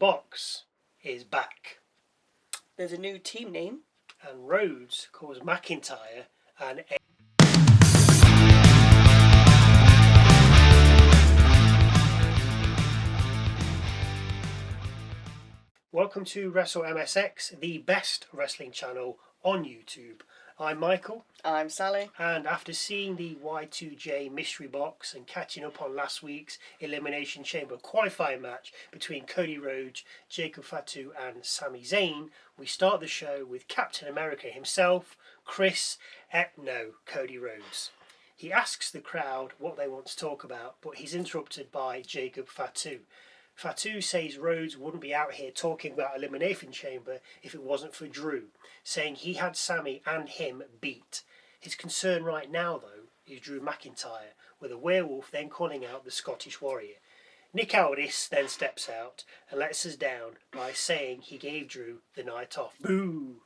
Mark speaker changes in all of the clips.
Speaker 1: box is back.
Speaker 2: There's a new team name.
Speaker 1: And Rhodes calls McIntyre an Welcome to Wrestle MSX, the best wrestling channel on YouTube. I'm Michael.
Speaker 2: I'm Sally.
Speaker 1: And after seeing the Y2J mystery box and catching up on last week's Elimination Chamber qualifying match between Cody Rhodes, Jacob Fatu and Sami Zayn, we start the show with Captain America himself, Cody Rhodes. He asks the crowd what they want to talk about, but he's interrupted by Jacob Fatu. Fatu says Rhodes wouldn't be out here talking about Elimination Chamber if it wasn't for Drew, saying he had Sami and him beat. His concern right now, though, is Drew McIntyre, with a werewolf then calling out the Scottish Warrior. Nick Aldis then steps out and lets us down by saying he gave Drew the night off. Boo!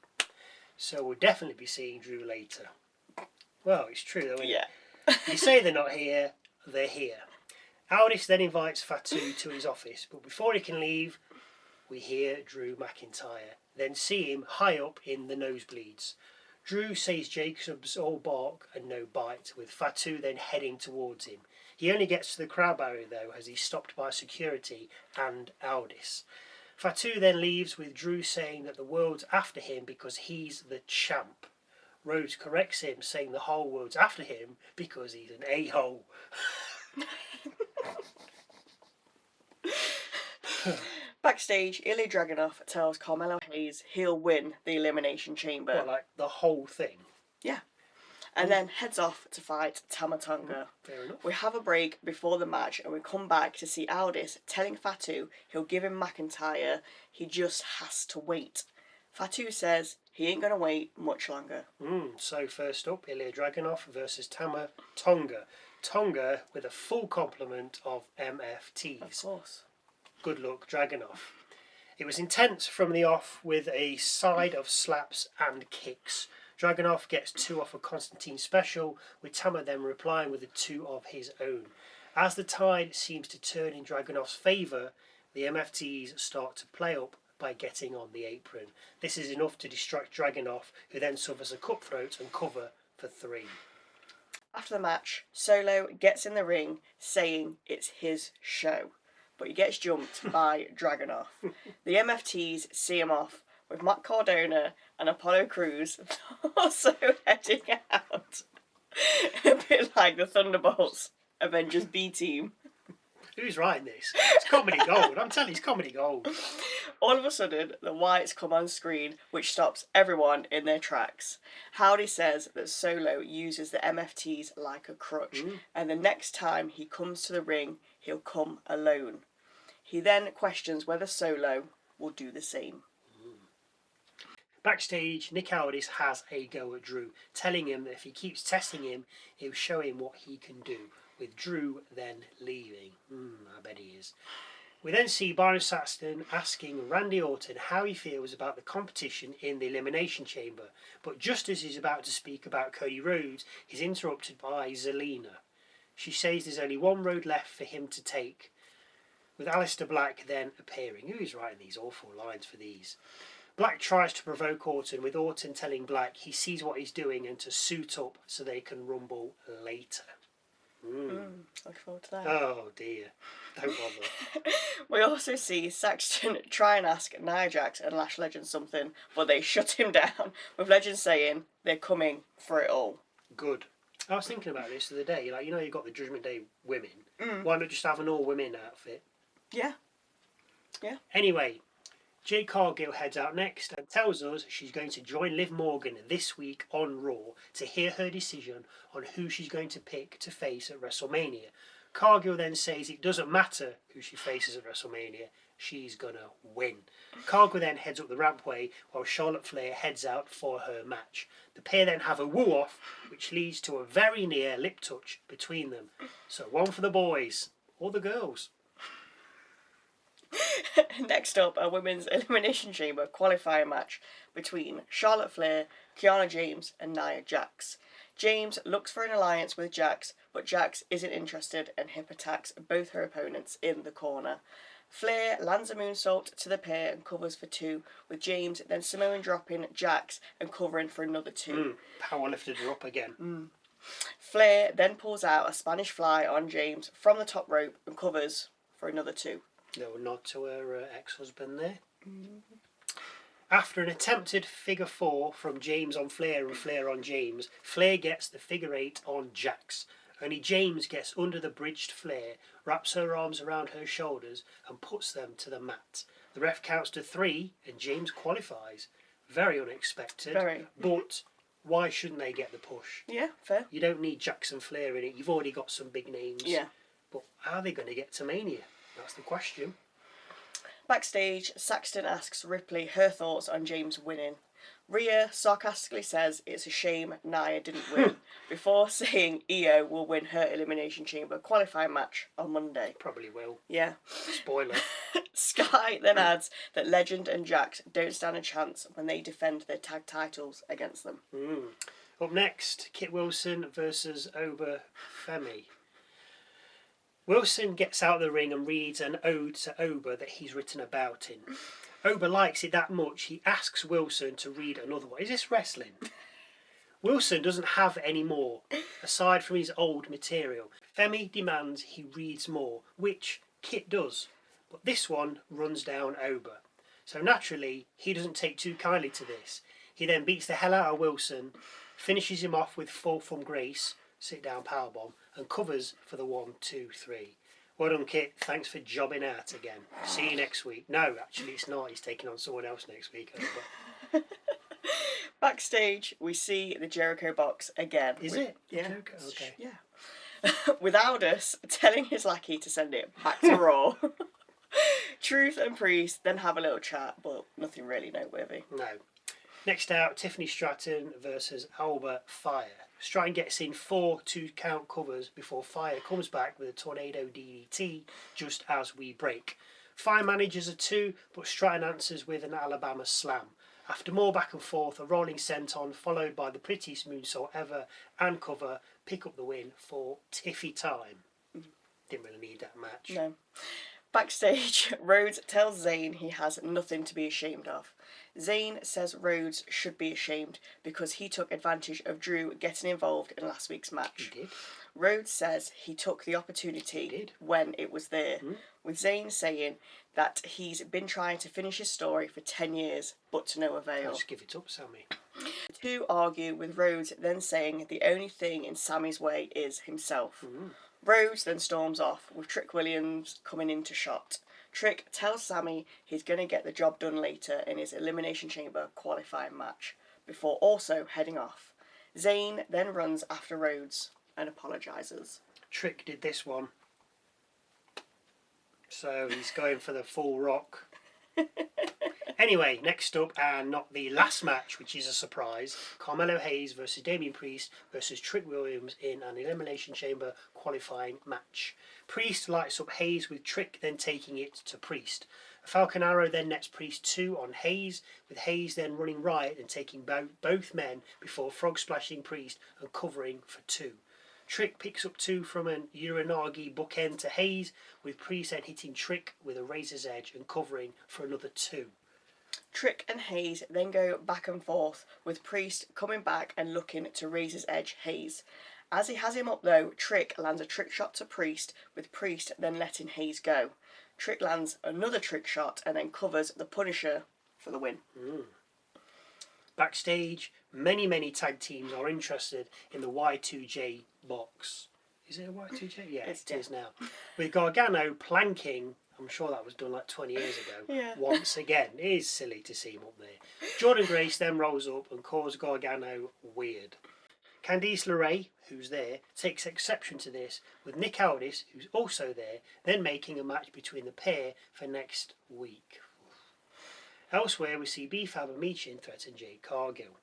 Speaker 1: So we'll definitely be seeing Drew later. Well, it's true though, isn't it?
Speaker 2: Yeah.
Speaker 1: You say they're not here, they're here. Aldis then invites Fatu to his office, but before he can leave, we hear Drew McIntyre, then see him high up in the nosebleeds. Drew says Jacob's all bark and no bite, with Fatu then heading towards him. He only gets to the crowd barrier though, as he's stopped by security and Aldis. Fatu then leaves with Drew saying that the world's after him because he's the champ. Rhodes corrects him, saying the whole world's after him because he's an a-hole.
Speaker 2: Backstage, Ilja Dragunov tells Carmelo Hayes he'll win the Elimination Chamber.
Speaker 1: Well, like the whole thing.
Speaker 2: Yeah. And then heads off to fight Tama Tonga.
Speaker 1: Fair enough.
Speaker 2: We have a break before the match and we come back to see Aldis telling Fatu he'll give him McIntyre, he just has to wait. Fatu says he ain't going to wait much longer.
Speaker 1: So first up, Ilja Dragunov versus Tama Tonga. Tonga with a full complement of MFTs.
Speaker 2: Of course.
Speaker 1: Good luck, Dragunov. It was intense from the off with a side of slaps and kicks. Dragunov gets 2 off a Constantine special, with Tama then replying with a 2 of his own. As the tide seems to turn in Dragunov's favour, the MFTs start to play up by getting on the apron. This is enough to distract Dragunov, who then suffers a cutthroat and cover for 3.
Speaker 2: After the match, Solo gets in the ring saying it's his show, but he gets jumped by Dragunov. The MFTs see him off, with Matt Cardona and Apollo Crews also heading out. A bit like the Thunderbolts Avengers B team.
Speaker 1: Who's writing this? It's comedy gold. I'm telling you, it's comedy gold.
Speaker 2: All of a sudden, the Wyatts come on screen, which stops everyone in their tracks. Howdy says that Solo uses the MFTs like a crutch, and the next time he comes to the ring, he'll come alone. He then questions whether Solo will do the same.
Speaker 1: Backstage, Nick Aldis has a go at Drew, telling him that if he keeps testing him, he'll show him what he can do, with Drew then leaving. I bet he is. We then see Byron Saxton asking Randy Orton how he feels about the competition in the Elimination Chamber, but just as he's about to speak about Cody Rhodes, he's interrupted by Zelina. She says there's only one road left for him to take, with Aleister Black then appearing. Who is writing these awful lines for these? Black tries to provoke Orton, with Orton telling Black he sees what he's doing and to suit up so they can rumble later.
Speaker 2: Looking forward to that.
Speaker 1: Oh dear, don't bother.
Speaker 2: We also see Saxton try and ask Nia Jax and Lash Legend something, but they shut him down, with Legend saying they're coming for it all.
Speaker 1: Good. I was thinking about this the other day, like, you know, you've got the Judgment Day women. Why not just have an all-women outfit?
Speaker 2: Yeah.
Speaker 1: Anyway, Jade Cargill heads out next and tells us she's going to join Liv Morgan this week on Raw to hear her decision on who she's going to pick to face at WrestleMania. Cargill then says it doesn't matter who she faces at WrestleMania, she's gonna win. Cargill then heads up the rampway while Charlotte Flair heads out for her match. The pair then have a woo-off, which leads to a very near lip touch between them. So one for the boys, or the girls.
Speaker 2: Next up, a women's Elimination Chamber qualifier match between Charlotte Flair, Kiana James and Nia Jax. James looks for an alliance with Jax, but Jax isn't interested and hip attacks both her opponents in the corner. Flair lands a moonsault to the pair and covers for 2, with James then Samoan dropping Jax and covering for another 2.
Speaker 1: Power lifted her up again.
Speaker 2: Flair then pulls out a Spanish fly on James from the top rope and covers for another 2.
Speaker 1: No nod to her ex-husband there. After an attempted figure 4 from James on Flair and Flair on James, Flair gets the figure 8 on Jax. Only James gets under the bridged Flair, wraps her arms around her shoulders and puts them to the mat. The ref counts to 3 and James qualifies. Very unexpected.
Speaker 2: Very.
Speaker 1: But why shouldn't they get the push?
Speaker 2: Yeah, fair.
Speaker 1: You don't need Jax and Flair in it. You've already got some big names.
Speaker 2: Yeah.
Speaker 1: But are they going to get to Mania? That's the question.
Speaker 2: Backstage, Saxton asks Ripley her thoughts on James winning. Rhea sarcastically says it's a shame Nia didn't win, before saying Io will win her Elimination Chamber qualifying match on Monday.
Speaker 1: Probably will.
Speaker 2: Yeah.
Speaker 1: Spoiler.
Speaker 2: Sky then adds that Legend and Jax don't stand a chance when they defend their tag titles against them.
Speaker 1: Up next, Kit Wilson versus Ober Femi. Wilson gets out of the ring and reads an ode to Ober that he's written about him. Ober likes it that much, he asks Wilson to read another one. Is this wrestling? Wilson doesn't have any more, aside from his old material. Femi demands he reads more, which Kit does. But this one runs down Ober. So naturally, he doesn't take too kindly to this. He then beats the hell out of Wilson, finishes him off with fall from grace, sit down powerbomb, and covers for the 1, 2, 3. Well done, Kit. Thanks for jobbing out again. See you next week. No, actually, it's not. He's taking on someone else next week.
Speaker 2: Backstage, we see the Jericho box again.
Speaker 1: Is it?
Speaker 2: Yeah.
Speaker 1: Jericho? Okay.
Speaker 2: Yeah. With Aldous telling his lackey to send it back to Raw. Truth and Priest then have a little chat, but nothing really noteworthy.
Speaker 1: No. Next out, Tiffany Stratton versus Ober Fire. Stratton gets in 4 2-count covers before Fire comes back with a tornado DDT just as we break. Fire manages a 2, but Stratton answers with an Alabama slam. After more back and forth, a rolling senton followed by the prettiest moonsault ever and cover pick up the win for Tiffy time. Didn't really need that match.
Speaker 2: No. Backstage, Rhodes tells Zayn he has nothing to be ashamed of. Zayn says Rhodes should be ashamed because he took advantage of Drew getting involved in last week's match.
Speaker 1: He did.
Speaker 2: Rhodes says he took the opportunity when it was there, with Zayn saying that he's been trying to finish his story for 10 years, but to no avail.
Speaker 1: Just give it up, Sammy.
Speaker 2: The two argue, with Rhodes then saying the only thing in Sammy's way is himself. Rhodes then storms off, with Trick Williams coming into shot. Trick tells Sami he's going to get the job done later in his Elimination Chamber qualifying match, before also heading off. Zayn then runs after Rhodes and apologises.
Speaker 1: Trick did this one. So he's going for the full rock. Anyway, next up, and not the last match, which is a surprise, Carmelo Hayes versus Damian Priest versus Trick Williams in an Elimination Chamber qualifying match. Priest lights up Hayes, with Trick then taking it to Priest. A Falcon Arrow then nets Priest 2 on Hayes, with Hayes then running riot and taking both men before frog splashing Priest and covering for 2. Trick picks up 2 from an Uranagi bookend to Hayes, with Priest then hitting Trick with a razor's edge and covering for another 2.
Speaker 2: Trick and Hayes then go back and forth, with Priest coming back and looking to razor's edge Hayes. As he has him up though, Trick lands a trick shot to Priest, with Priest then letting Hayes go. Trick lands another trick shot and then covers the Punisher for the win.
Speaker 1: Backstage, many tag teams are interested in the Y2J box. Is it a Y2J? Yeah, it is now. With Gargano planking, I'm sure that was done like 20 years ago, once again. It is silly to see him up there. Jordan Grace then rolls up and calls Gargano weird. Candice LeRae, who's there, takes exception to this, with Nick Aldis, who's also there, then making a match between the pair for next week. Elsewhere, we see B-Fab and Michin threaten Jade Cargill.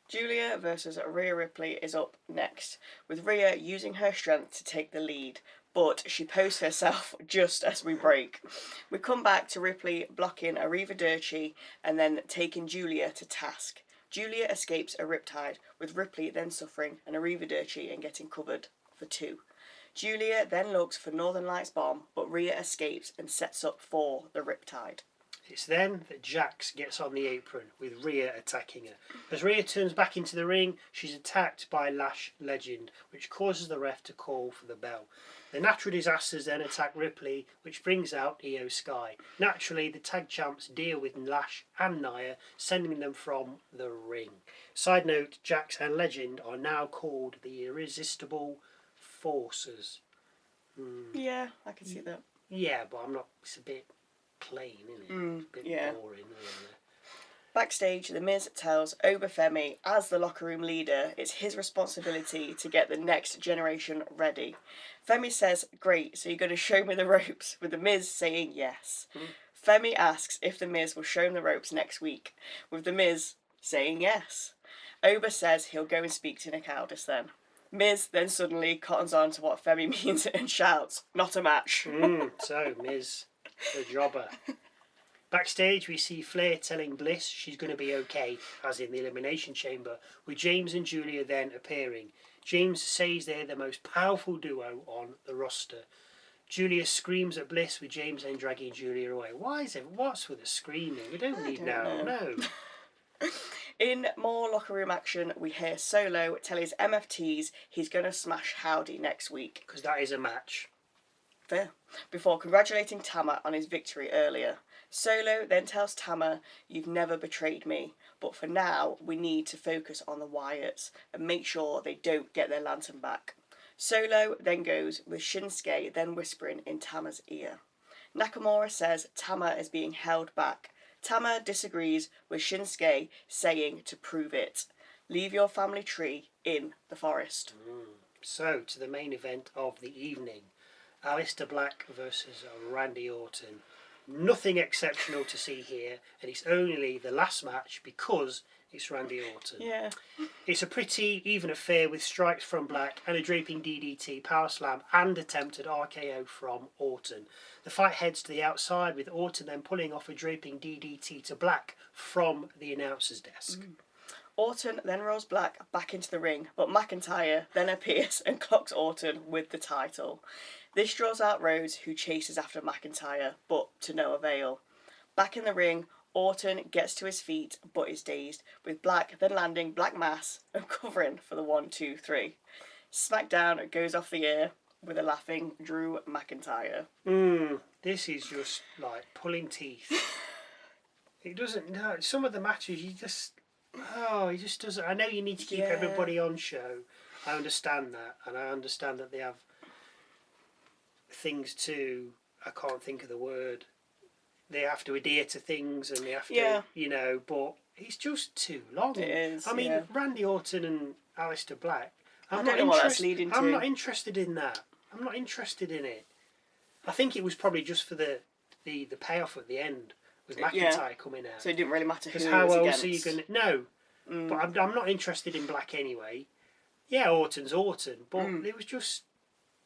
Speaker 2: Giulia versus Rhea Ripley is up next, with Rhea using her strength to take the lead, but she posts herself just as we break. We come back to Ripley blocking Arrivederci and then taking Giulia to task. Giulia escapes a riptide, with Ripley then suffering an Arrivederci and getting covered for 2. Giulia then looks for Northern Lights bomb, but Rhea escapes and sets up for the Riptide.
Speaker 1: It's then that Jax gets on the apron, with Rhea attacking her. As Rhea turns back into the ring, she's attacked by Lash Legend, which causes the ref to call for the bell. The Natural Disasters then attack Ripley, which brings out Io Sky. Naturally, the tag champs deal with Lash and Nia, sending them from the ring. Side note, Jax and Legend are now called the Irresistible Forces.
Speaker 2: Yeah, I can see that.
Speaker 1: Yeah, but I'm not... It's a bit plain, isn't it? It's a bit boring.
Speaker 2: Backstage, The Miz tells Ober Femi, as the locker room leader, it's his responsibility to get the next generation ready. Femi says, great, so you're going to show me the ropes, with The Miz saying yes. Femi asks if The Miz will show him the ropes next week, with The Miz saying yes. Ober says he'll go and speak to Nick Aldis then. Miz then suddenly cottons on to what Femi means and shouts, not a match.
Speaker 1: So, Miz, the jobber. Backstage, we see Flair telling Bliss she's going to be okay, as in the Elimination Chamber, with James and Giulia then appearing. James says they're the most powerful duo on the roster. Giulia screams at Bliss, with James then dragging Giulia away. What's with the screaming? We don't need now. No.
Speaker 2: In more locker room action, we hear Solo tell his MFTs he's going to smash Howdy next week.
Speaker 1: Because that is a match.
Speaker 2: Fair. Before congratulating Tama on his victory earlier. Solo then tells Tama, you've never betrayed me, but for now we need to focus on the Wyatts and make sure they don't get their lantern back. Solo then goes with Shinsuke then whispering in Tama's ear. Nakamura says Tama is being held back. Tama disagrees with Shinsuke, saying to prove it. Leave your family tree in the forest.
Speaker 1: So, to the main event of the evening. Aleister Black versus Randy Orton. Nothing exceptional to see here, and it's only the last match because it's Randy Orton.
Speaker 2: Yeah.
Speaker 1: It's a pretty even affair with strikes from Black and a draping DDT, power slam and attempted RKO from Orton. The fight heads to the outside, with Orton then pulling off a draping DDT to Black from the announcer's desk.
Speaker 2: Orton then rolls Black back into the ring, but McIntyre then appears and clocks Orton with the title. This draws out Rhodes, who chases after McIntyre, but to no avail. Back in the ring, Orton gets to his feet, but is dazed, with Black then landing Black Mass and covering for the 1, 2, 3. SmackDown goes off the air with a laughing Drew McIntyre.
Speaker 1: This is just like pulling teeth. It doesn't, no, some of the matches he just doesn't. I know you need to keep everybody on show. I understand that, and I understand that they have things to, I can't think of the word, they have to adhere to things and they have to, but it's just too long.
Speaker 2: It is,
Speaker 1: I mean, Randy Orton and Aleister Black,
Speaker 2: I don't know what that's leading to.
Speaker 1: I'm not interested in that. I'm not interested in it. I think it was probably just for the payoff at the end, with McIntyre coming out.
Speaker 2: So it didn't really matter who
Speaker 1: Because
Speaker 2: he
Speaker 1: how
Speaker 2: was
Speaker 1: else
Speaker 2: against.
Speaker 1: are you going to... No, but I'm not interested in Black anyway. Yeah, Orton's Orton, but it was just...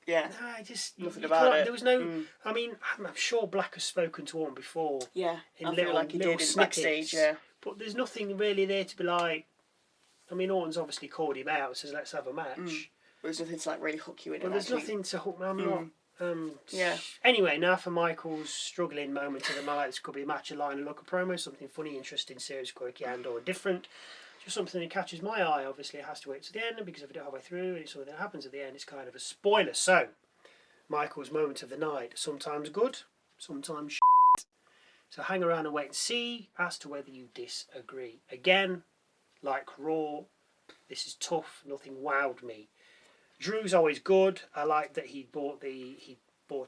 Speaker 2: Yeah.
Speaker 1: No, just
Speaker 2: nothing about it.
Speaker 1: There was no. I mean, I'm sure Black has spoken to Orton before.
Speaker 2: Yeah,
Speaker 1: in
Speaker 2: I
Speaker 1: little,
Speaker 2: feel like he
Speaker 1: little
Speaker 2: did in
Speaker 1: snippets,
Speaker 2: backstage. Yeah.
Speaker 1: But there's nothing really there to be like. I mean, Orton's obviously called him out, says let's have a match.
Speaker 2: But there's nothing to like really hook you in.
Speaker 1: But there's nothing to hook me. I'm not.
Speaker 2: Yeah.
Speaker 1: Anyway, now for Michael's struggling moment of the night. This could be a match, a line, a look, a promo, something funny, interesting, serious, quirky, and or different. Just something that catches my eye. Obviously, it has to wait to the end, because if I don't halfway through and it's something that happens at the end, it's kind of a spoiler. So. Michael's moment of the night, sometimes good, sometimes shit. So hang around and wait and see as to whether you disagree. Again, like Raw, this is tough, nothing wowed me. Drew's always good. I like that he bought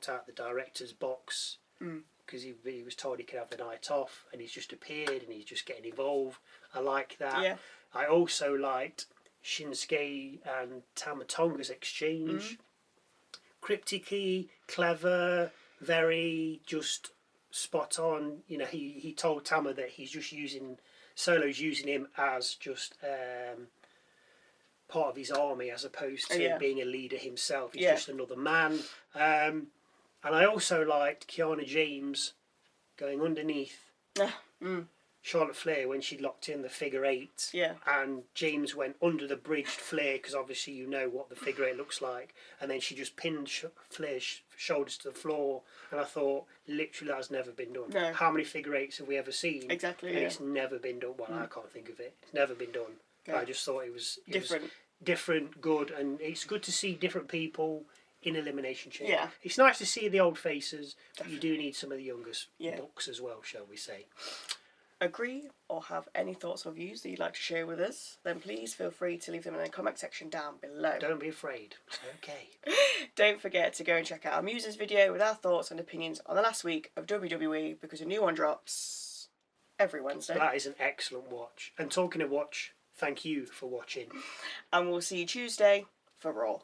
Speaker 1: out the director's box because he was told he could have the night off, and he's just appeared and he's just getting involved. I like that.
Speaker 2: Yeah.
Speaker 1: I also liked Shinsuke and Tama Tonga's exchange. Cryptically, clever, very just spot on. You know, he told Tama that he's just Solo's using him as just part of his army as opposed to being a leader himself. He's just another man. And I also liked Kiana James going underneath Charlotte Flair when she locked in the figure 8.
Speaker 2: Yeah.
Speaker 1: And James went under the bridged Flair because obviously you know what the figure 8 looks like. And then she just pinned Flair's shoulders to the floor. And I thought, literally, that's never been done.
Speaker 2: No.
Speaker 1: How many figure 8s have we ever seen?
Speaker 2: Exactly,
Speaker 1: And
Speaker 2: yeah.
Speaker 1: it's never been done. Well, I can't think of it. It's never been done.
Speaker 2: Yeah.
Speaker 1: I just thought it was
Speaker 2: Different.
Speaker 1: different, good. And it's good to see different people in Elimination Chamber.
Speaker 2: Yeah.
Speaker 1: It's nice to see the old faces, but you do need some of the youngest
Speaker 2: Yeah.
Speaker 1: bucks as well, shall we say.
Speaker 2: Agree or have any thoughts or views that you'd like to share with us, then please feel free to leave them in the comment section down below.
Speaker 1: Don't be afraid. It's okay.
Speaker 2: Don't forget to go and check out our Muses video with our thoughts and opinions on the last week of WWE, because a new one drops every Wednesday.
Speaker 1: That is an excellent watch. And talking of watch, thank you for watching.
Speaker 2: And we'll see you Tuesday for Raw.